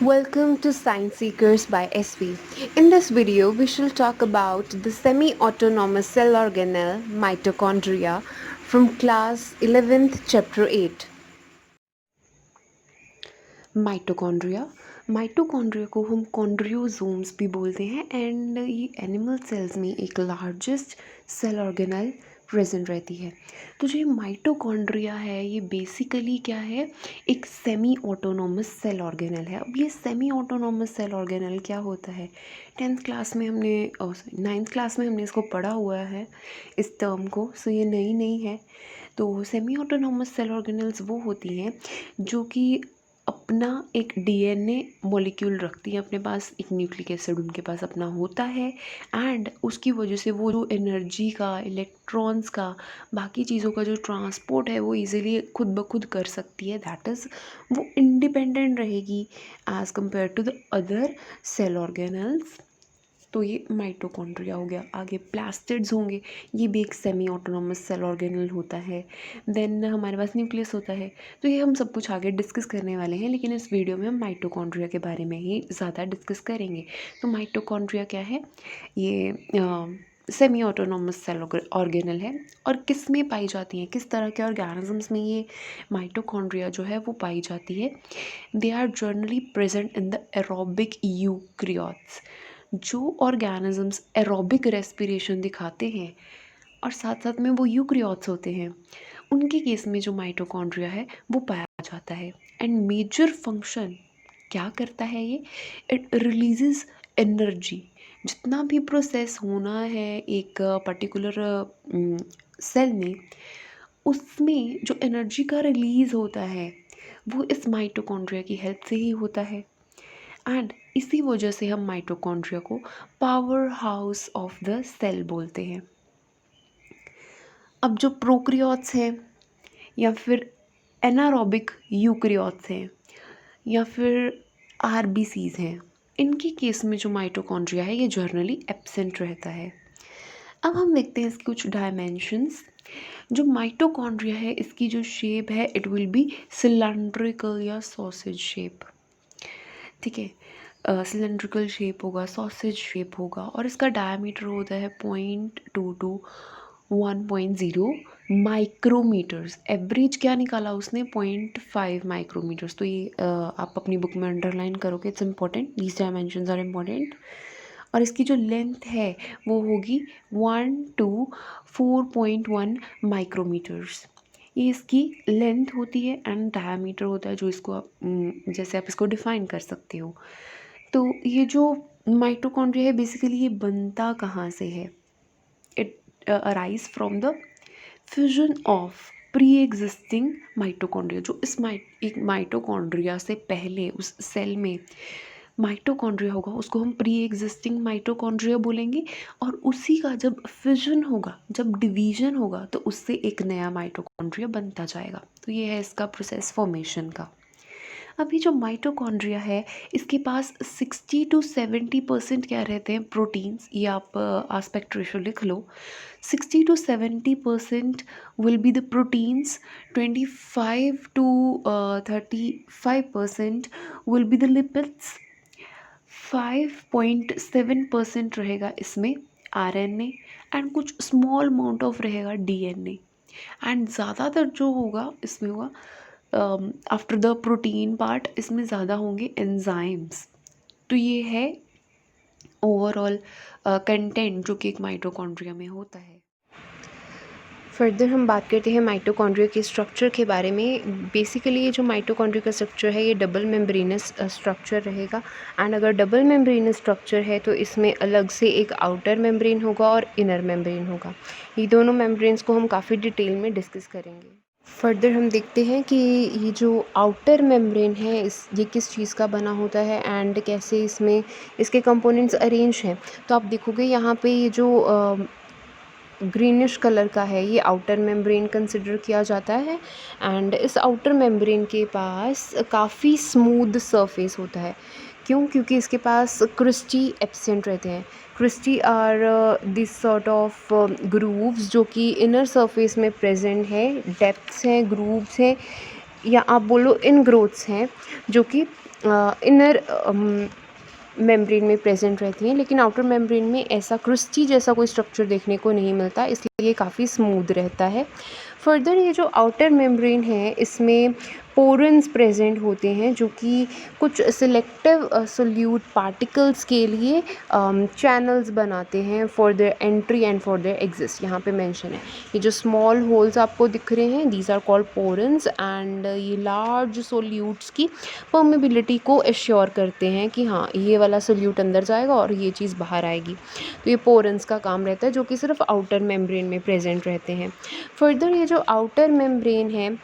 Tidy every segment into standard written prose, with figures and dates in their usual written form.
Welcome to Science Seekers by SV. In this video, we shall talk about the semi-autonomous cell organelle mitochondria from class 11th chapter 8. Mitochondria को हम कॉन्ड्रियोजोम्स भी बोलते हैं and ये animal cells में एक largest cell organelle present रहती है। तो जो ये माइटोकॉन्ड्रिया है ये बेसिकली क्या है, एक सेमी ऑटोनोमस सेल ऑर्गेनल है। अब ये सेमी ऑटोनोमस सेल ऑर्गेनल क्या होता है, 10th क्लास में हमने 9th क्लास में हमने इसको पढ़ा हुआ है इस टर्म को, सो ये नई नहीं है। तो सेमी ऑटोनोमस सेल ऑर्गेनल्स वो होती हैं जो कि अपना एक डीएनए मॉलिक्यूल रखती है अपने पास, एक न्यूक्लिक एसिड उनके पास अपना होता है एंड उसकी वजह से वो जो एनर्जी का, इलेक्ट्रॉन्स का, बाकी चीज़ों का जो ट्रांसपोर्ट है वो इजीली खुद ब खुद कर सकती है। दैट इज़ वो इंडिपेंडेंट रहेगी as compare to the other cell organelles. तो ये माइटोकॉन्ड्रिया हो गया। आगे प्लास्टिड्स होंगे, ये भी एक सेमी ऑटोनोमस सेल ऑर्गेनल होता है। देन हमारे पास न्यूक्लियस होता है। तो ये हम सब कुछ आगे डिस्कस करने वाले हैं, लेकिन इस वीडियो में हम माइटोकॉन्ड्रिया के बारे में ही ज़्यादा डिस्कस करेंगे। तो माइटोकॉन्ड्रिया क्या है, ये सेमी ऑटोनोमस सेल ऑर्गेनल है और किस में पाई जाती हैं, किस तरह के ऑर्गेनिजम्स में ये माइटोकॉन्ड्रिया जो है वो पाई जाती है। They are generally present in the aerobic eukaryotes. जो ऑर्गेनिजम्स एरोबिक रेस्पिरेशन दिखाते हैं और साथ साथ में वो यूक्रियोट्स होते हैं, उनके केस में जो माइटोकॉन्ड्रिया है वो पाया जाता है। एंड मेजर फंक्शन क्या करता है ये, इट रिलीजेस एनर्जी। जितना भी प्रोसेस होना है एक पर्टिकुलर सेल में, उसमें जो एनर्जी का रिलीज़ होता है वो इस माइटोकॉन्ड्रिया की हेल्प से ही होता है। एंड इसी वजह से हम माइटोकॉन्ड्रिया को powerhouse of the cell बोलते हैं। अब जो प्रोक्रियोट्स हैं या फिर एनारोबिक यूक्रियोट्स हैं या फिर आरबीसीज हैं, इनके केस में जो माइटोकॉन्ड्रिया है ये जर्नली एब्सेंट रहता है। अब हम देखते हैं इसके कुछ डायमेंशंस। जो माइटोकॉन्ड्रिया है इसकी जो शेप है इट विल बी सिलेंड्रिकल या सॉसेज शेप। ठीक है, सिलेंड्रिकल शेप होगा, सॉसेज शेप होगा और इसका डायमीटर होता है 0.2 to 1.0 माइक्रोमीटर्स। एवरेज क्या निकाला उसने, 0.5 माइक्रोमीटर्स। तो ये आप अपनी बुक में अंडरलाइन करोगे, it's important, these dimensions are important. और इसकी जो लेंथ है वो होगी 1 to 4.1 माइक्रोमीटर्स। ये इसकी लेंथ होती है एंड डायमीटर होता है जो इसको आप जैसे आप इसको डिफाइन कर सकते हो। तो ये जो माइटोकॉन्ड्रिया है बेसिकली ये बनता कहाँ से है, it arise from the fusion of pre existing mitochondria. जो इस एक माइटोकॉन्ड्रिया से पहले उस सेल में माइटोकॉन्ड्रिया होगा उसको हम प्री एग्जिस्टिंग माइटोकॉन्ड्रिया बोलेंगे, और उसी का जब फिजन होगा, जब डिवीजन होगा, तो उससे एक नया माइटोकॉन्ड्रिया बनता जाएगा। तो ये है इसका प्रोसेस फॉर्मेशन का। अभी जो माइटोकॉन्ड्रिया है इसके पास 60 to 70% क्या रहते हैं, प्रोटीन्स। ये आप आस्पेक्ट रेशियो लिख लो, 60 to 70% will be the proteins, 25 to 35% will be the lipids, 5.7% रहेगा इसमें आरएनए एंड कुछ स्मॉल अमाउंट ऑफ रहेगा डीएनए। एंड ज़्यादातर जो होगा इसमें होगा आफ्टर द प्रोटीन पार्ट, इसमें ज़्यादा होंगे एंजाइम्स। तो ये है ओवरऑल कंटेंट जो कि एक माइटोकॉन्ड्रिया में होता है। फर्दर हम बात करते हैं माइटोकॉन्ड्रिया के स्ट्रक्चर के बारे में। बेसिकली ये जो माइटोकॉन्ड्रिया का स्ट्रक्चर है ये डबल मेम्ब्रेनस स्ट्रक्चर रहेगा। एंड अगर डबल मेम्ब्रेनस स्ट्रक्चर है तो इसमें अलग से एक आउटर मेम्ब्रेन होगा और इनर मेम्ब्रेन होगा। ये दोनों मेम्ब्रेन्स को हम काफ़ी डिटेल में डिस्कस करेंगे। फर्दर हम देखते हैं कि ये जो आउटर मेम्ब्रेन है ये किस चीज़ का बना होता है एंड कैसे इसमें इसके कंपोनेंट्स अरेंज हैं। तो आप देखोगे यहाँ पे ये जो ग्रीनिश कलर का है ये आउटर मेम्ब्रेन कंसिडर किया जाता है। एंड इस आउटर मेम्ब्रेन के पास काफ़ी स्मूथ सरफेस होता है। क्यों, क्योंकि इसके पास क्रिस्टी एब्सेंट रहते हैं। Cristae are this sort of grooves जो कि इनर सरफेस में प्रेजेंट है, डेप्थ्स हैं, ग्रूव्स हैं, या आप बोलो इन ग्रोथ्स हैं जो कि इनर मेम्ब्रेन में प्रेजेंट रहती हैं, लेकिन आउटर मेम्ब्रेन में ऐसा क्रिस्टी जैसा कोई स्ट्रक्चर देखने को नहीं मिलता, इसलिए ये काफ़ी स्मूथ रहता है। फर्दर ये जो आउटर मेम्ब्रेन है इसमें पोरन्स प्रेजेंट होते हैं जो कि कुछ सिलेक्टिव सोल्यूट पार्टिकल्स के लिए चैनल्स बनाते हैं for their entry and for their exist. यहाँ पे मेंशन है ये जो स्मॉल होल्स आपको दिख रहे हैं, दीज आर कॉल्ड पोरन्स, एंड ये लार्ज सोल्यूट्स की परमेबिलिटी को एश्योर करते हैं कि हाँ ये वाला सोल्यूट अंदर जाएगा और ये चीज़ बाहर आएगी। तो ये पोरन्स का काम रहता है जो कि सिर्फ आउटर मेम्ब्रेन में प्रेजेंट रहते हैं। फर्दर ये जो आउटर मेम्ब्रेन है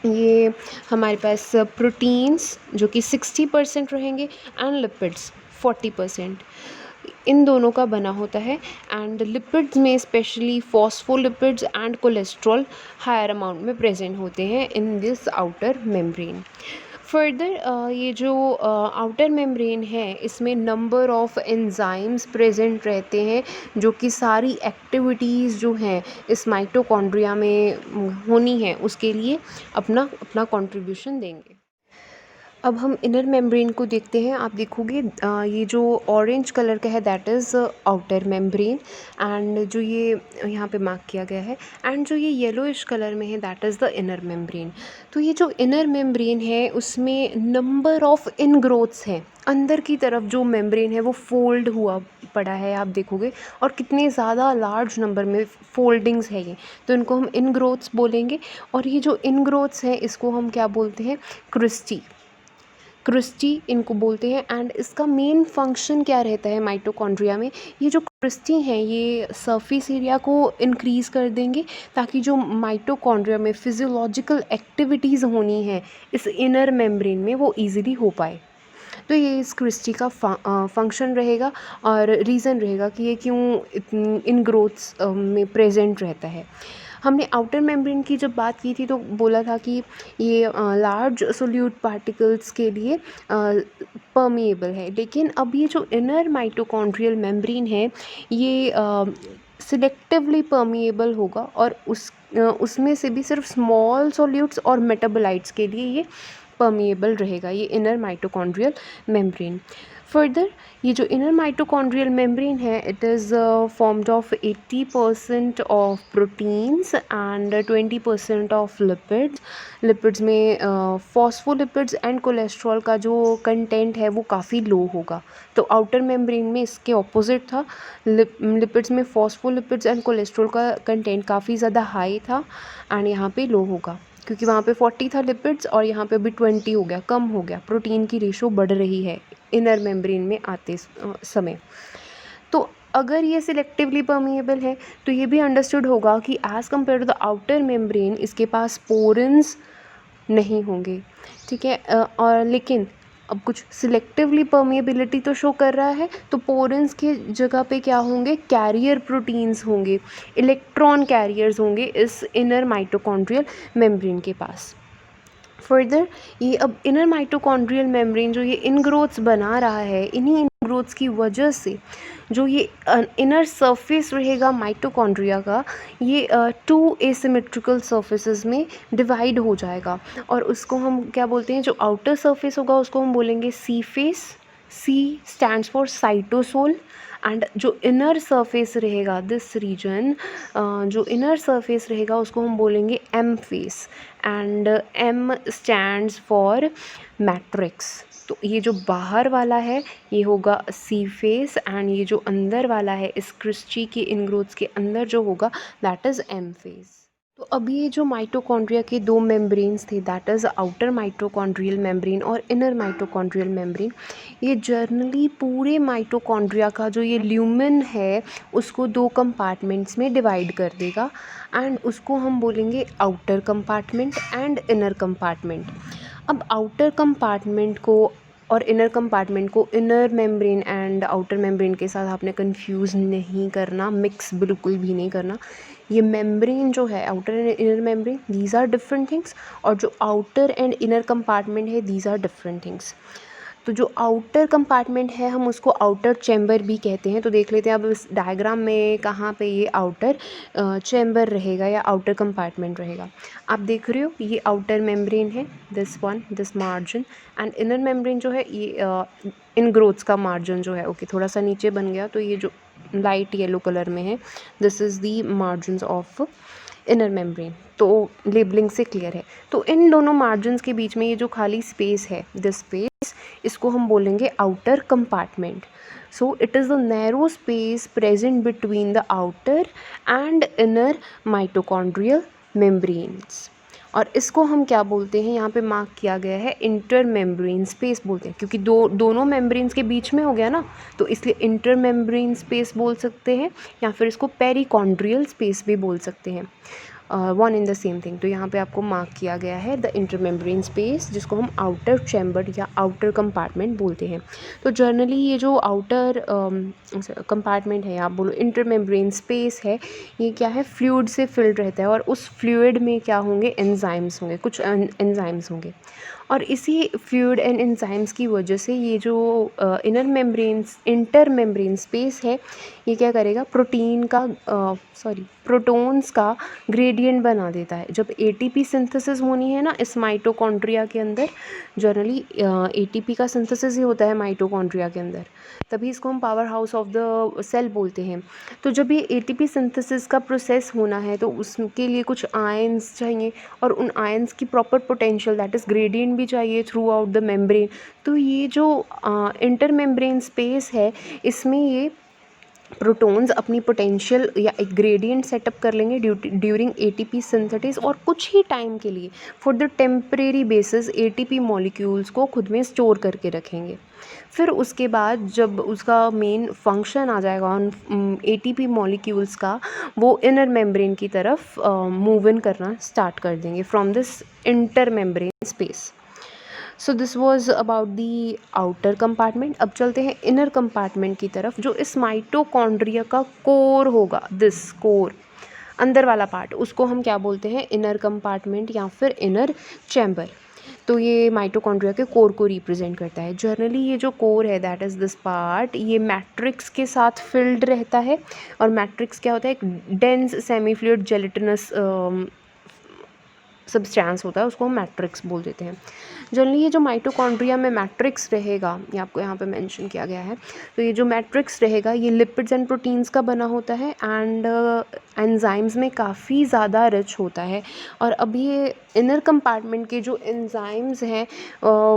ये हमारे पास प्रोटीन्स जो कि 60% रहेंगे एंड लिपिड्स 40%, इन दोनों का बना होता है। एंड लिपिड्स में specially phospholipids and cholesterol higher amount में प्रेजेंट होते हैं in this outer membrane. Further ये जो आउटर मेम्ब्रेन है इसमें नंबर ऑफ़ एंजाइम्स प्रेजेंट रहते हैं जो कि सारी एक्टिविटीज़ जो हैं इस माइटोकॉन्ड्रिया में होनी है उसके लिए अपना अपना कंट्रीब्यूशन देंगे। अब हम इनर मेम्ब्रेन को देखते हैं। आप देखोगे ये जो ऑरेंज कलर का है that is outer membrane, and जो ये यहाँ पे मार्क किया गया है, एंड जो ये येलोइश कलर में है that is the inner membrane. तो ये जो इनर मेम्ब्रेन है उसमें नंबर ऑफ़ इनग्रोथ्स हैं, अंदर की तरफ जो मेम्ब्रेन है वो फोल्ड हुआ पड़ा है आप देखोगे, और कितने ज़्यादा लार्ज नंबर में फोल्डिंग्स है ये, तो इनको हम इनग्रोथ्स बोलेंगे। और ये जो इनग्रोथ्स हैं इसको हम क्या बोलते हैं, क्रिस्टी, क्रिस्टी इनको बोलते हैं। एंड इसका मेन फंक्शन क्या रहता है माइटोकॉन्ड्रिया में, ये जो क्रिस्टी हैं ये सरफेस एरिया को इंक्रीज़ कर देंगे ताकि जो माइटोकॉन्ड्रिया में फिजियोलॉजिकल एक्टिविटीज़ होनी है इस इनर मेम्ब्रेन में वो इजीली हो पाए। तो ये इस क्रिस्टी का फंक्शन रहेगा और रीज़न रहेगा कि ये क्यों इन ग्रोथ्स में प्रेजेंट रहता है। हमने आउटर मेम्ब्रेन की जब बात की थी तो बोला था कि ये लार्ज सोल्यूट पार्टिकल्स के लिए परमिएबल है, लेकिन अब ये जो इनर माइटोकॉन्ड्रियल मेम्ब्रेन है ये सिलेक्टिवली परमिएबल होगा और उसमें से भी सिर्फ स्मॉल सोल्यूट्स और मेटाबोलाइट्स के लिए ये परमिएबल रहेगा, ये इनर माइटोकॉन्ड्रियल मेम्ब्रेन। फर्दर ये जो इनर माइटोकॉन्ड्रियल मेम्ब्रेन है it is formed of 80% of proteins and 20% of lipids. Lipids में फॉस्फोलिपिड्स एंड कोलेस्ट्रॉल का जो कंटेंट है वो काफ़ी लो होगा, तो आउटर मेम्ब्रेन में इसके ऑपोजिट था। लिपिड्स में फॉस्फोलिपिड्स एंड कोलेस्ट्रॉल का कंटेंट काफ़ी ज़्यादा हाई था एंड यहाँ पे लो होगा, क्योंकि वहाँ पे 40 था लिपिड्स और यहाँ पे अभी 20 हो गया, कम हो गया, प्रोटीन की रेशो बढ़ रही है इनर मेम्ब्रेन में आते समय। तो अगर ये सिलेक्टिवली परमिएबल है तो ये भी अंडरस्टूड होगा कि as compare to the outer membrane इसके पास पोरन्स नहीं होंगे, ठीक है। और लेकिन अब कुछ सिलेक्टिवली परमिएबिलिटी तो शो कर रहा है, तो पोरन्स के जगह पे क्या होंगे, कैरियर प्रोटीन्स होंगे, इलेक्ट्रॉन कैरियर्स होंगे इस इनर माइटोकॉन्ड्रियल मेम्ब्रेन के पास। फर्दर ये अब इनर माइटोकॉन्ड्रियल मेम्ब्रेन जो ये इनग्रोथ्स बना रहा है, इन्हीं इनग्रोथ्स की वजह से जो ये इनर सरफेस रहेगा माइटोकॉन्ड्रिया का, ये 2 एसिमेट्रिकल सरफेसेस में डिवाइड हो जाएगा और उसको हम क्या बोलते हैं, जो आउटर सरफेस होगा उसको हम बोलेंगे C face, C stands for cytosol, and जो इनर सरफेस रहेगा दिस रीजन, जो इनर सरफेस रहेगा उसको हम बोलेंगे M face, and M stands for matrix. तो ये जो बाहर वाला है ये होगा सी फेस, एंड ये जो अंदर वाला है इस क्रिस्टी के इनग्रोथ्स के अंदर जो होगा दैट इज़ एम फेस। तो अभी ये जो माइटोकॉन्ड्रिया के 2 मेम्ब्रेन्स थे that is outer mitochondrial membrane और इनर माइटोकॉन्ड्रियल मेम्ब्रेन, ये जर्नली पूरे माइटोकॉन्ड्रिया का जो ये ल्यूमेन है उसको 2 कंपार्टमेंट्स में डिवाइड कर देगा, एंड उसको हम बोलेंगे outer compartment and inner compartment. अब आउटर कंपार्टमेंट को और इनर कंपार्टमेंट को inner membrane and outer membrane के साथ आपने कंफ्यूज नहीं करना, मिक्स बिल्कुल भी नहीं करना। ये मेम्ब्रेन जो है outer and inner membrane these are different things, और जो आउटर एंड इनर कंपार्टमेंट है दीज आर डिफरेंट थिंग्स। तो जो आउटर कंपार्टमेंट है हम उसको आउटर चैम्बर भी कहते हैं। तो देख लेते हैं अब इस डायग्राम में कहाँ पे ये आउटर चैम्बर रहेगा या आउटर कंपार्टमेंट रहेगा। आप देख रहे हो ये आउटर मेम्ब्रेन है, this one, this margin, and inner membrane जो है ये इन ग्रोथ्स का मार्जिन जो है, ओके थोड़ा सा नीचे बन गया, तो ये जो लाइट येलो कलर में है this is the margins of inner membrane. तो लेबलिंग से क्लियर है। तो इन दोनों मार्जिन्स के बीच में ये जो खाली स्पेस है, दिस स्पेस, इसको हम बोलेंगे outer compartment. So it is the narrow space present between the outer and inner mitochondrial membranes. और इसको हम क्या बोलते हैं, यहाँ पे मार्क किया गया है इंटर मेम्ब्रेन स्पेस बोलते हैं, क्योंकि दोनों मेम्ब्रेन्स के बीच में हो गया ना, तो इसलिए इंटर मेम्ब्रेन स्पेस बोल सकते हैं, या फिर इसको पेरिकॉन्ड्रियल स्पेस भी बोल सकते हैं, one in the same thing. तो यहाँ पे आपको मार्क किया गया है द इंटरमेम्ब्रेन स्पेस, जिसको हम आउटर चैम्बर या आउटर कंपार्टमेंट बोलते हैं। तो जनरली ये जो आउटर कंपार्टमेंट है, आप बोलो इंटरमेम्ब्रेन स्पेस है, ये क्या है, फ्लूइड से फिल्ड रहता है, और उस फ्लूइड में क्या होंगे, एंजाइम्स होंगे, कुछ एंजाइम्स होंगे, और इसी फ्लूइड एंड एंजाइम्स की वजह से ये जो inner membrane inter membrane space है, ये क्या करेगा, प्रोटॉन्स का ग्रेडियंट बना देता है। जब एटीपी सिंथेसिस होनी है ना इस माइटोकॉन्ड्रिया के अंदर, जनरली एटीपी का सिंथेसिस ही होता है माइटोकॉन्ड्रिया के अंदर, तभी इसको हम powerhouse of the cell बोलते हैं। तो जब ये एटीपी सिंथेसिस का प्रोसेस होना है तो उसके लिए कुछ आयंस चाहिए, और उन आयंस की proper potential, that is gradient भी चाहिए थ्रू आउट द मेम्ब्रेन। तो ये जो इंटर मेम्ब्रेन स्पेस है, इसमें ये प्रोटॉन्स अपनी पोटेंशियल या एक ग्रेडियंट सेटअप कर लेंगे ड्यूरिंग एटीपी सिंथेसिस, और कुछ ही टाइम के लिए for the temporary basis ATP molecules को खुद में स्टोर करके रखेंगे। फिर उसके बाद जब उसका मेन फंक्शन आ जाएगा उन एटीपी मॉलिक्यूल्स का, वो इनर मेम्ब्रेन की तरफ मूव इन करना स्टार्ट कर देंगे from this inter membrane space. So this was about the outer compartment. अब चलते हैं इनर कंपार्टमेंट की तरफ, जो इस माइटोकॉन्ड्रिया का कोर होगा, दिस कोर, अंदर वाला पार्ट, उसको हम क्या बोलते हैं, इनर कंपार्टमेंट या फिर इनर चैम्बर। तो ये माइटोकॉन्ड्रिया के कोर को रिप्रेजेंट करता है। जनरली ये जो कोर है, दैट इज़ दिस पार्ट, ये मैट्रिक्स के साथ फिल्ड रहता है, और मैट्रिक्स क्या होता है, एक dense semi fluid gelatinous substance होता है, उसको हम मैट्रिक्स बोल देते हैं। जनरली ये जो माइटोकॉन्ड्रिया में मैट्रिक्स रहेगा, ये आपको यहाँ पे मेंशन किया गया है, तो ये जो मैट्रिक्स रहेगा ये लिपिड्स एंड प्रोटीन्स का बना होता है, एंड एंजाइम्स में काफ़ी ज़्यादा रिच होता है। और अब ये इनर कंपार्टमेंट के जो एंजाइम्स हैं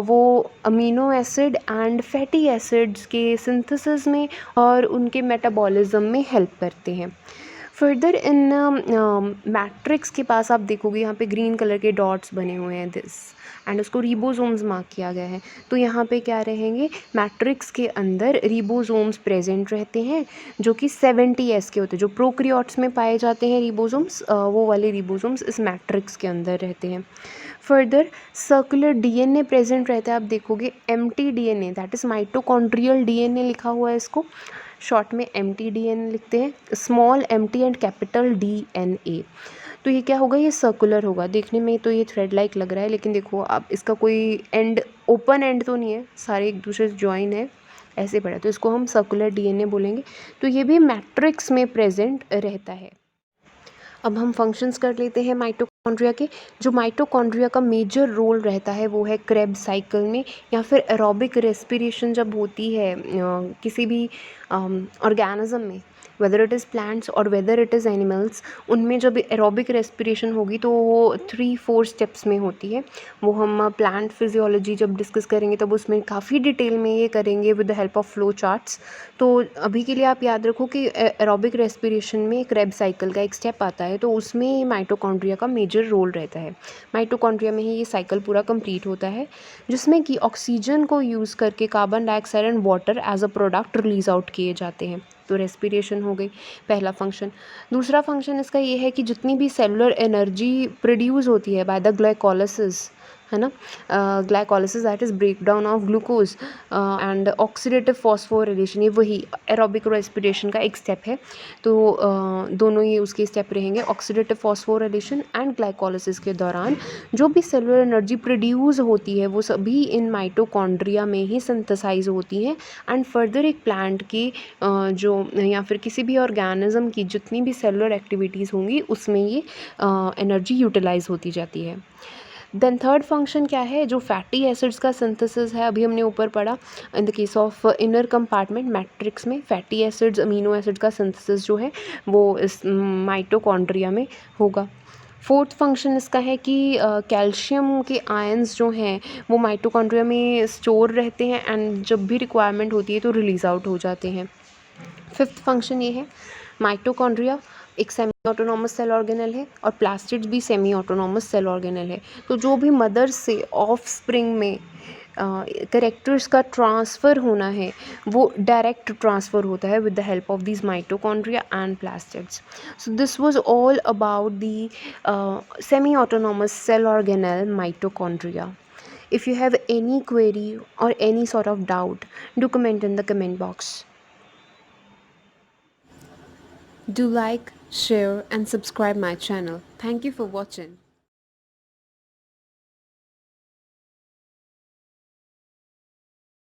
वो amino acid and fatty acids के सिंथेसिस में और उनके मेटाबॉलिज्म में हेल्प करते हैं। फर्दर इन मैट्रिक्स के पास आप देखोगे यहाँ पे ग्रीन कलर के डॉट्स बने हुए हैं, दिस, एंड उसको रिबोसोम्स मार्क किया गया है। तो यहाँ पे क्या रहेंगे, मैट्रिक्स के अंदर रिबोसोम्स प्रेजेंट रहते हैं, जो कि 70S के होते हैं। जो प्रोकैरियोट्स में पाए जाते हैं रिबोसोम्स, वो वाले रिबोसोम्स इस मैट्रिक्स के अंदर रहते हैं। फर्दर सर्कुलर डीएनए प्रेजेंट रहता है। आप देखोगे empty DNA, that is mitochondrial DNA लिखा हुआ है, इसको शॉर्ट में एम्प्टी डीएनए लिखते हैं, small empty and capital DNA. तो ये क्या होगा, ये सर्कुलर होगा। देखने में तो ये थ्रेड लाइक लग रहा है, लेकिन देखो आप इसका कोई एंड, ओपन एंड तो नहीं है, सारे एक दूसरे से ज्वाइन है, ऐसे पड़ा, तो इसको हम सर्कुलर डीएनए बोलेंगे। तो ये भी मैट्रिक्स में प्रेजेंट रहता है। अब हम फंक्शंस कर लेते हैं माइटोकॉन्ड्रिया के। जो माइटोकॉन्ड्रिया का मेजर रोल रहता है वो है क्रेब्स साइकिल में, या फिर एरोबिक रेस्पिरेशन जब होती है किसी भी ऑर्गेनिज्म में, वेदर इट इज़ प्लांट्स और वेदर इट इज़ एनिमल्स, उनमें जब एरोबिक रेस्पिरेशन होगी तो वो 3-4 स्टेप्स में होती है। वो हम प्लांट फिजियोलॉजी जब डिस्कस करेंगे तब उसमें काफ़ी डिटेल में ये करेंगे with the help of flow charts. तो अभी के लिए आप याद रखो कि एरोबिक रेस्पिरेशन में क्रेब्स साइकिल का एक स्टेप आता है, तो उसमें माइटोकॉन्ड्रिया का मेजर रोल रहता है। माइटोकॉन्ड्रिया में ही ये साइकिल पूरा कंप्लीट होता है, जिसमें कि ऑक्सीजन को यूज़ करके carbon dioxide and water as a product release out किए जाते हैं। तो रेस्पिरेशन हो गई पहला फंक्शन। दूसरा फंक्शन इसका ये है कि जितनी भी सेलुलर एनर्जी प्रोड्यूस होती है बाय द ग्लाइकोलाइसिस, है ना। Glycolysis that is break down of glucose and oxidative phosphorylation, ये वही एरोबिक रेस्पिरेशन का एक स्टेप है। तो दोनों ये उसके स्टेप रहेंगे, ऑक्सीडेटिव फॉस्फोरिलेशन एंड ग्लाइकोलिसिस के दौरान जो भी सेलुलर एनर्जी प्रोड्यूस होती है वो सभी इन माइटोकॉन्ड्रिया में ही सिंथेसाइज होती है एंड फर्दर एक प्लांट की जो या फिर किसी भी ऑर्गेनिज्म की जितनी भी सेलुलर एक्टिविटीज़ होंगी उसमें ये एनर्जी यूटिलाइज होती जाती है। देन थर्ड फंक्शन क्या है, जो फैटी एसिड्स का सिंथेसिस है, अभी हमने ऊपर पढ़ा in the case of inner compartment matrix में फैटी एसिड्स अमीनो एसिड का सिंथेसिस जो है वो इस माइटोकॉन्ड्रिया में होगा। फोर्थ फंक्शन इसका है कि कैल्शियम के आयंस जो हैं वो माइटोकॉन्ड्रिया में स्टोर रहते हैं एंड जब भी रिक्वायरमेंट होती है तो रिलीज़ आउट हो जाते हैं। फिफ्थ फंक्शन ये है, माइटोकॉन्ड्रिया एक सेमी ऑटोनॉमस सेल ऑर्गेनल है और प्लास्टिड्स भी सेमी ऑटोनॉमस सेल ऑर्गेनल है। तो जो भी मदर से ऑफ स्प्रिंग में करेक्टर्स का ट्रांसफ़र होना है वो डायरेक्ट ट्रांसफ़र होता है with the help of this mitochondria and plastids. So this was all about the semi autonomous cell organelle mitochondria. If you have any query or any sort of doubt, do comment in the comment box. Do like, share and subscribe my channel. Thank you for watching.